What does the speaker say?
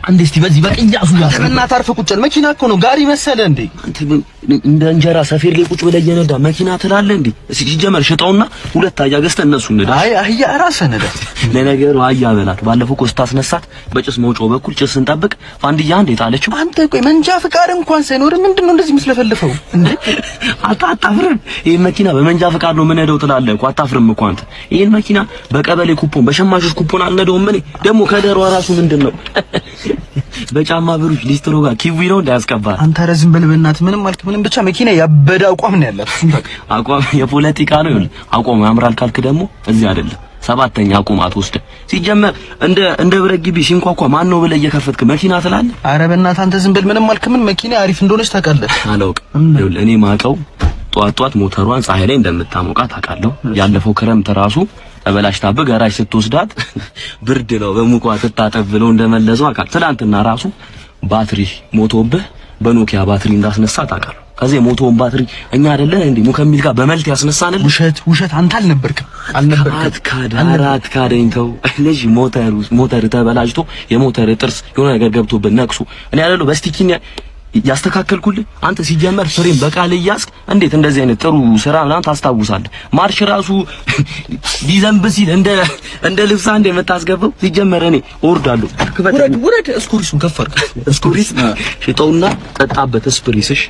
አንዴ እስቲ በዚህ በቅያሱ ጋር እና ታርፈ ቁጭ መኪና እኮ ነው ጋሪ መሰለ እንዴ? አንተ እንደ እንጀራ ሰፌድ ላይ ቁጭ ብለህ እየነዳ መኪና ትላለህ እንዴ? ሲጀመር ሽጠውና ሁለት አህያ ገዝተህ እነሱ ነዳ። አይ አህያ ራስህ ነዳ። ለነገሩ አህያ በላት። ባለፈው እኮ ስታስነሳት በጭስ መውጫው በኩል ጭስ ስንጠብቅ ፋንድያ እንዴ ጣለችው። አንተ ቆይ መንጃ ፍቃድ እንኳን ሳይኖር ምንድነው እንደዚህ መስለፈልፈው እንዴ? አታፍርም? ይሄን መኪና በመንጃ ፍቃድ ነው የምነዳው ትላለህ እኮ። አታፍርም እኮ አንተ። ይሄን መኪና በቀበሌ ኩፖን በሸማቾች ኩፖን አልነዳውም እኔ። ደግሞ ከደሯ ራሱ ምንድነው በጫማ ብሩሽ ሊስትሮ ጋር ኪዊ ነው እንዳያስቀባል። አንተ ረዝም በልበናት ምንም አልክ ምንም ብቻ መኪና ያበደ አቋም ነው ያላት። አቋም የፖለቲካ ነው ይሁን አቋም ያምራል ካልክ ደግሞ እዚህ አይደለም ሰባተኛ አቋም አትወስደ። ሲጀመር እንደ ብረት ግቢ ሲንኳኳ ማን ነው ብለህ እየከፈትክ መኪና ትላለህ። ኧረ በእናትህ አንተ ዝም በል ምንም አልክ ምን መኪና አሪፍ እንደሆነች ታውቃለህ። አላውቅም ይሁን እኔ ማውቀው ጧት ሞተሯን ፀሐይ ላይ እንደምታሞቃት አውቃለሁ። ያለፈው ክረምት ራሱ ተበላሽታብህ ጋራጅ ስትወስዳት ብርድ ነው በሙቋ ትታጠብ ብለው እንደመለሰው አውቃለሁ። ትናንትና ራሱ ባትሪ ሞቶብህ በኖኪያ ባትሪ እንዳስነሳት አውቃለሁ። ከዚህ ሞቶውን ባትሪ እኛ አይደለን እንዴ ሙከሚል ጋር በመልት ያስነሳንል። ውሸት አንተ አልነበርክም። አራት ካደኝ ተው ልጅ ሞተር ተበላሽቶ የሞተር ጥርስ የሆነ ነገር ገብቶብህ ነቅሱ እኔ አይደለሁ በስቲኪን ያስተካከልኩልህ አንተ። ሲጀመር ፍሬም በቃል እያስክ እንዴት እንደዚህ አይነት ጥሩ ስራ ምናምን ታስታውሳለህ? ማርሽ ራሱ ቢዘንብ ሲል እንደ ልብስ አንዴ የምታስገባው ሲጀመር እኔ እወርዳለሁ። ውረድ እስኩሪሱን ከፈርክ እስኩሪስ ሽጠውና ጠጣበት እስፕሪስሽ